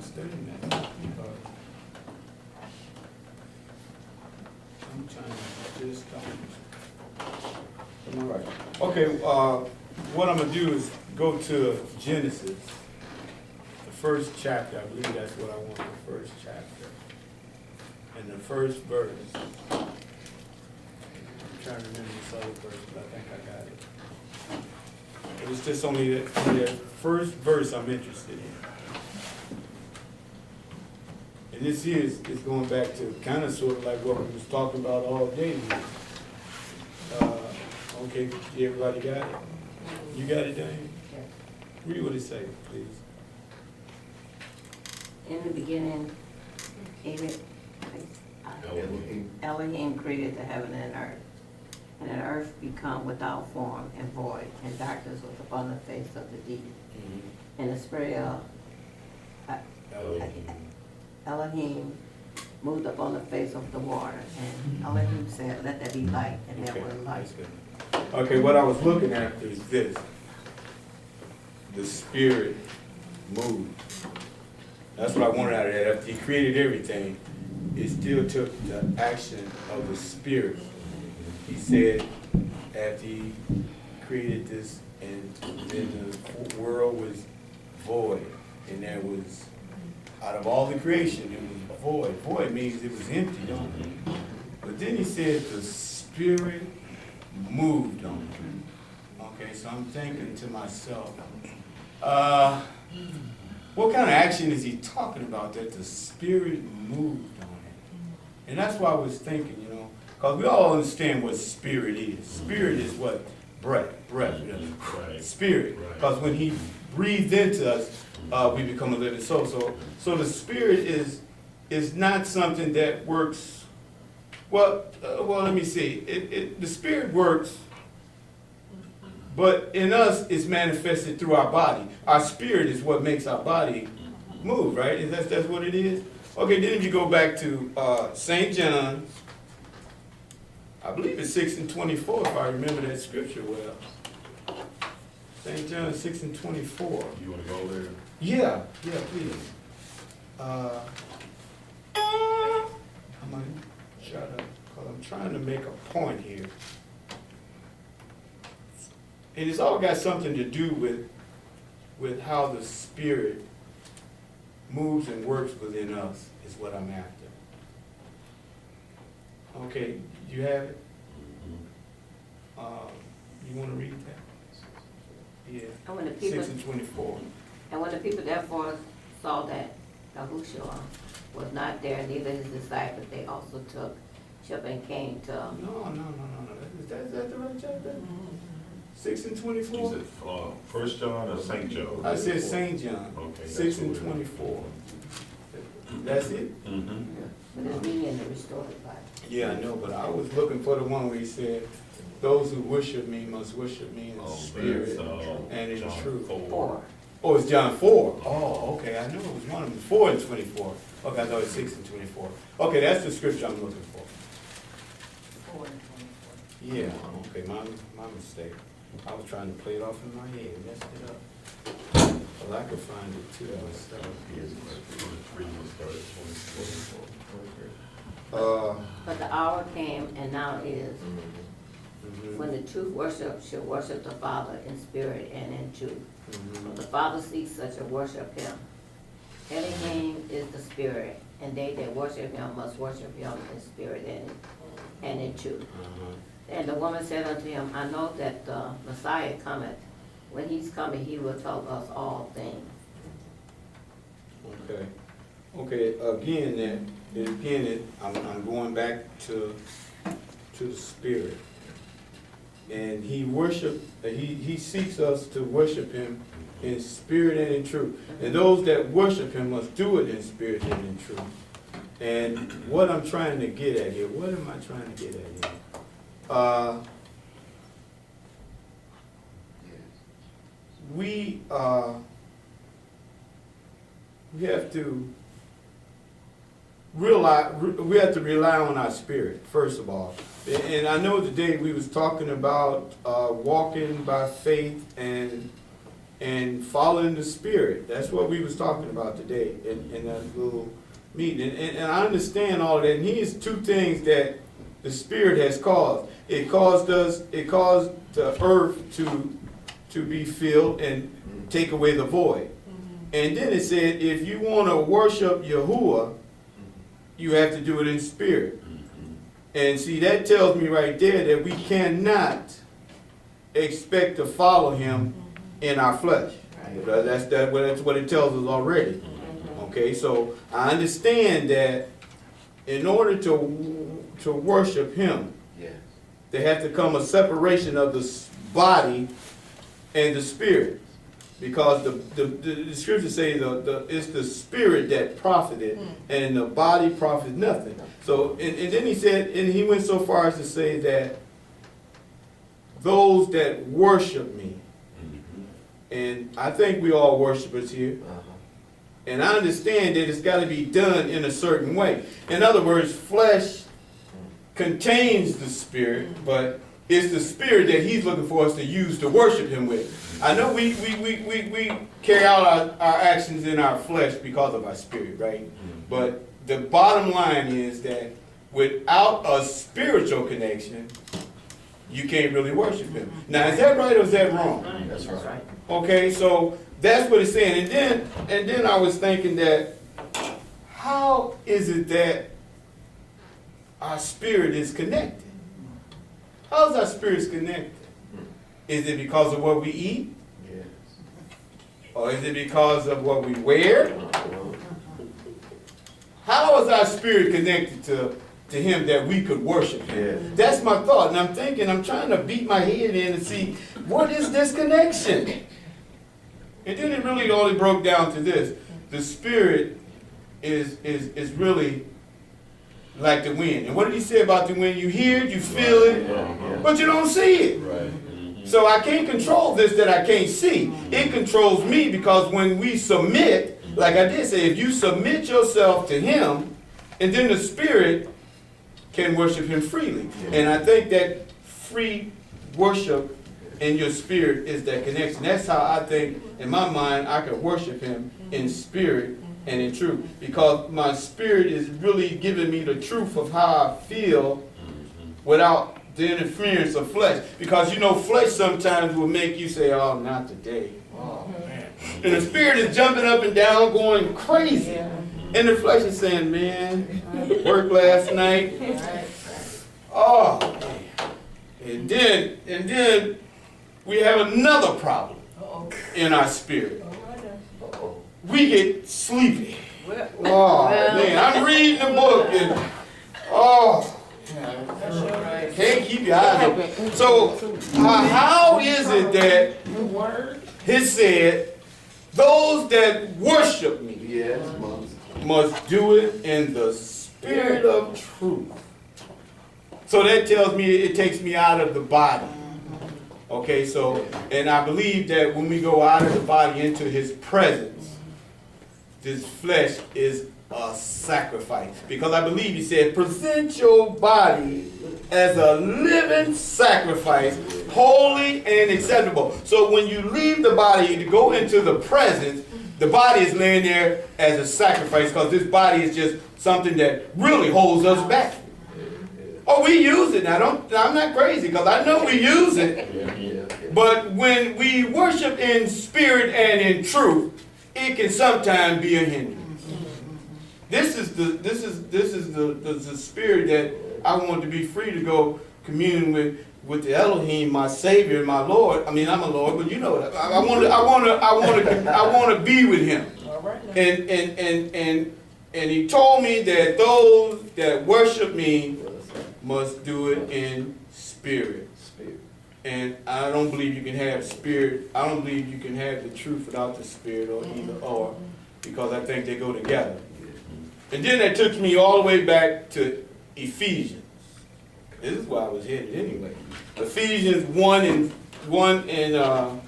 I'm studying that. Because I'm trying to just come. All right. Okay, what I'm going to do is go to Genesis, the first chapter. I believe that's what I want, the first chapter. And the first verse. I'm trying to remember this other verse, but I think I got it. It's just only the first verse I'm interested in. And this here is going back to kind of sort of like what we was talking about all day. Okay, everybody got it? You got it, Diane? Yes. Read what it say, please. In the beginning, Elohim created the heaven and earth. And the earth become without form and void, and darkness was upon the face of the deep. And the spirit of Elohim moved upon the face of the water. And Elohim said, let there be light, and there was light. That's good. Okay, what I was looking at is this. The Spirit moved. That's what I wanted out of that. After he created everything, it still took the action of the Spirit. He said, after he created this, and then the world was void, and there was, out of all the creation, it was void. Void means it was empty, don't it? But then he said the Spirit moved on it. Okay, so I'm thinking to myself, what kind of action is he talking about that the Spirit moved on it? And that's why I was thinking, because we all understand what spirit is. Spirit is what? Breath. Right. Spirit. Because when he breathed into us, we become a living soul. So the Spirit is not something that works. Well, let me see. The Spirit works, but in us, it's manifested through our body. Our spirit is what makes our body move, right? That's what it is? Okay, then if you go back to St. John, I believe it's 6:24, if I remember that scripture well. St. John 6:24. You want to go there? Yeah, please. I'm going to shut up, because I'm trying to make a point here. And it's all got something to do with how the Spirit moves and works within us, is what I'm after. Okay, you have it? You want to read that? Yeah. And when the people, 6:24. and when the people therefore saw that Yahushua was not there, neither his disciples, they also took ship and came to. No. Is that the right chapter? 6:24? Is it 1 John or St. John? I said St. John. Okay, that's 6:24. That's it? Mm-hmm. But it's reading in the restored Bible. Yeah, I know, but I was looking for the one where he said, those who worship me must worship me in spirit and in truth. 4. Oh, it's John 4. Oh, okay, I knew it was one of them. 4:24. Okay, I thought it was 6:24. Okay, that's the scripture I'm looking for. 4 and 24. Yeah, okay, my mistake. I was trying to play it off in my head, messed it up. Well, I could find it too myself. But the hour came, and now is, Mhm, when the true worship should worship the Father in spirit and in truth. mhm. For the Father seeks such a worship him. Elohim is the spirit, and they that worship him must worship him in spirit and in truth. Uh-huh. And the woman said unto him, I know that the Messiah cometh. When he's coming, he will tell us all things. Okay, I'm going back to the Spirit. And he seeks us to worship him in spirit and in truth. And those that worship him must do it in spirit and in truth. And what I'm trying to get at here, what am I trying to get at here? We have to rely on our spirit, first of all. And I know today we was talking about walking by faith and and following the Spirit. That's what we was talking about today in that little meeting. And I understand all that. And here's two things that the Spirit has caused. It caused the earth to be filled and take away the void. And then it said, if you want to worship Yahuwah, you have to do it in spirit. And see, that tells me right there that we cannot expect to follow him in our flesh. That's what it tells us already. Okay, so I understand that in order to worship him, there has to come a separation of the body and the spirit. Because the scriptures say it's the spirit that profited and the body profits nothing. So, and then he said, and he went so far as to say that those that worship me, and I think we all worshipers here, and I understand that it's got to be done in a certain way. In other words, flesh contains the spirit, but it's the spirit that he's looking for us to use to worship him with. I know we carry out our actions in our flesh because of our spirit, right? But the bottom line is that without a spiritual connection, you can't really worship him. Now, is that right or is that wrong? That's right. Okay, so that's what it's saying. And then I was thinking that how is it that our spirit is connected? How is our spirits connected? Is it because of what we eat? Yes. Or is it because of what we wear? How is our spirit connected to him that we could worship him? Yes. That's my thought. And I'm thinking, I'm trying to beat my head in and see, what is this connection? And then it really only broke down to this. The spirit is really like the wind. And what did he say about the wind? You hear it, you feel it, but you don't see it. Right. So I can't control this that I can't see. It controls me because when we submit, like I did say, if you submit yourself to him, and then the spirit can worship him freely. And I think that free worship in your spirit is that connection. That's how I think, in my mind, I can worship him in spirit and in truth. Because my spirit is really giving me the truth of how I feel without the interference of flesh. Because you know, flesh sometimes will make you say, oh, not today. Oh, man. And the spirit is jumping up and down, going crazy. And the flesh is saying, man, work last night. Oh, man. And then we have another problem in our spirit. We get sleepy. Oh, man, I'm reading the book and, oh, can't keep your eyes open. So, how is it that it said, those that worship me must do it in the spirit of truth? So that tells me it takes me out of the body. Okay, so, and I believe that when we go out of the body into his presence, this flesh is a sacrifice. Because I believe he said, present your body as a living sacrifice, holy and acceptable. So when you leave the body to go into the presence, the body is laying there as a sacrifice because this body is just something that really holds us back. Oh, we use it. Now, I'm not crazy because I know we use it. But when we worship in spirit and in truth, it can sometimes be a hindrance. This is the spirit that I want to be free to go commune with the Elohim, my Savior, my Lord. I mean, I'm a Lord, but you know that. I want to be with Him. And He told me that those that worship me must do it in spirit. And I don't believe you can have spirit. I don't believe you can have the truth without the spirit, or either or, because I think they go together. And then that took me all the way back to Ephesians. This is where I was headed anyway. Ephesians 1 and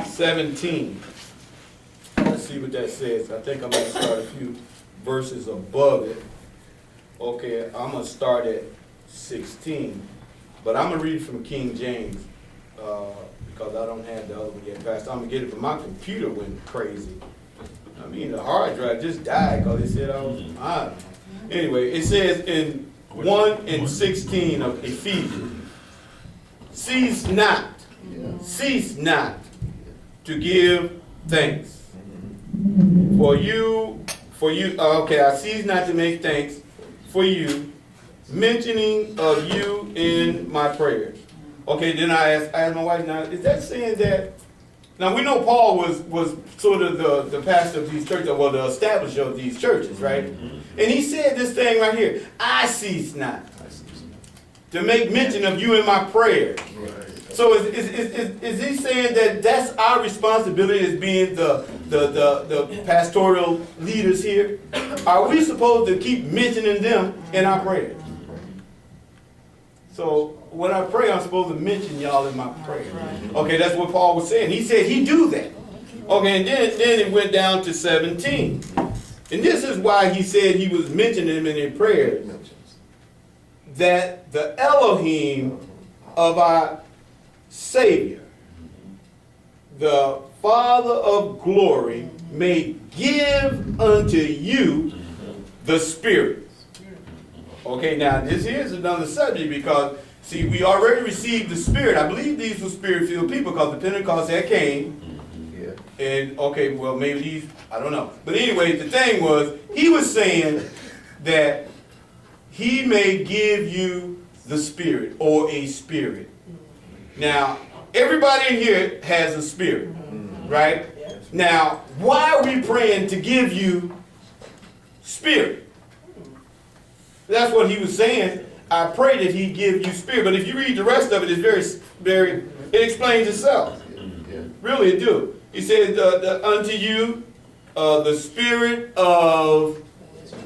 17. Let's see what that says. I think I'm going to start a few verses above it. Okay, I'm going to start at 16. But I'm going to read from King James. because I don't have the other one yet, Pastor. I'm gonna get it, but my computer went crazy. I mean, the hard drive just died because it said I don't know. Anyway, it says in 1:16 of Ephesians, cease not to give thanks. For you, okay, I cease not to make thanks for you, mentioning of you in my prayers. Okay, then I asked my wife, now, is that saying that, now we know Paul was sort of the pastor of these churches, well, the establisher of these churches, right? And he said this thing right here, I cease not to make mention of you in my prayers. So is he saying that that's our responsibility as being the pastoral leaders here? Are we supposed to keep mentioning them in our prayers? So when I pray, I'm supposed to mention y'all in my prayer. Okay, that's what Paul was saying. He said he do that. Okay, and then it went down to 17. And this is why he said he was mentioning them in his prayers. That the Elohim of our Savior, the Father of glory, may give unto you the Spirit. Okay, now this here's another subject because, see, we already received the Spirit. I believe these were Spirit-filled people because the Pentecost had came. And, okay, well, maybe these, I don't know. But anyway, the thing was, he was saying that he may give you the Spirit or a spirit. Now, everybody in here has a spirit, right? Now, why are we praying to give you spirit? That's what he was saying. I pray that he give you spirit. But if you read the rest of it, it's very, it explains itself. Really, it do. He says, unto you the spirit of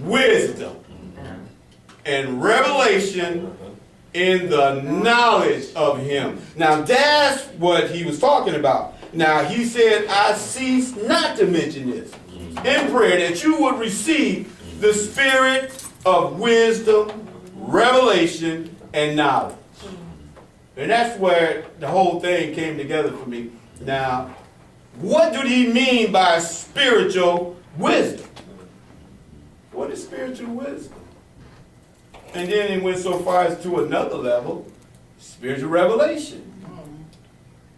wisdom and revelation in the knowledge of him. Now that's what he was talking about. Now he said, I cease not to mention this in prayer, that you would receive the spirit of wisdom, revelation, and knowledge. And that's where the whole thing came together for me. Now, what did he mean by spiritual wisdom? What is spiritual wisdom? And then it went so far as to another level, spiritual revelation.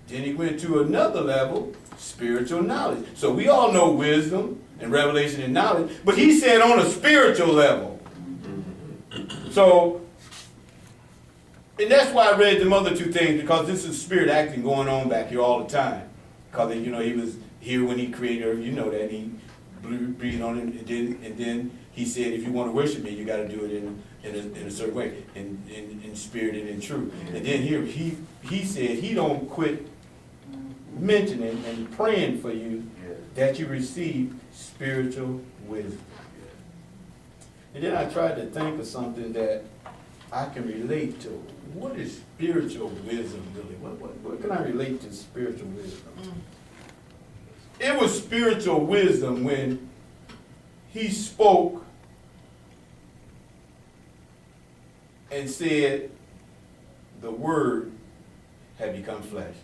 Then he went to another level, spiritual knowledge. So we all know wisdom and revelation and knowledge, but he said on a spiritual level. So, and that's why I read them other two things, because this is spirit acting going on back here all the time. Because, you know, he was here when he created earth, you know that, he breathed on it, and then he said, if you want to worship me, you got to do it in a certain way, in spirit and in truth. And then here, he said he don't quit mentioning and praying for you that you receive spiritual wisdom. And then I tried to think of something that I can relate to. What is spiritual wisdom really? What can I relate to spiritual wisdom? It was spiritual wisdom when he spoke and said the word had become flesh.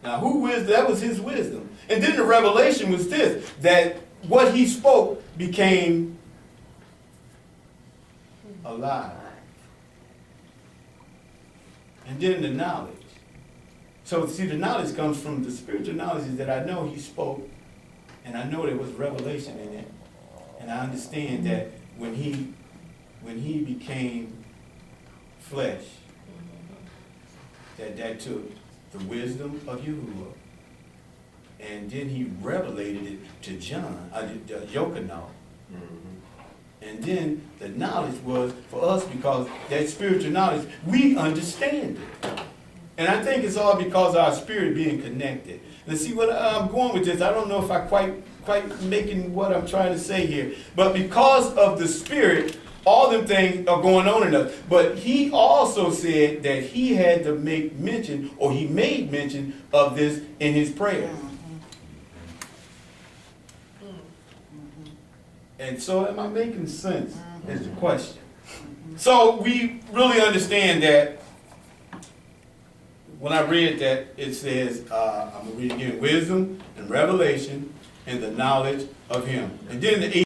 Now, that was his wisdom. And then the revelation was this, that what he spoke became alive. And then the knowledge. So, see, the knowledge comes from the spiritual knowledge is that I know he spoke, and I know there was revelation in it. And I understand that when he became flesh, that took the wisdom of Yahuwah, and then he revelated it to John, Yochanan. And then the knowledge was for us, because that spiritual knowledge, we understand it. And I think it's all because of our spirit being connected. And see what I'm going with this, I don't know if I quite making what I'm trying to say here. But because of the spirit, all them things are going on in us. But he also said that he had to make mention, or he made mention of this in his prayers. And so am I making sense is the question. So we really understand that when I read that, it says, I'm gonna read again, wisdom and revelation and the knowledge of him. And then the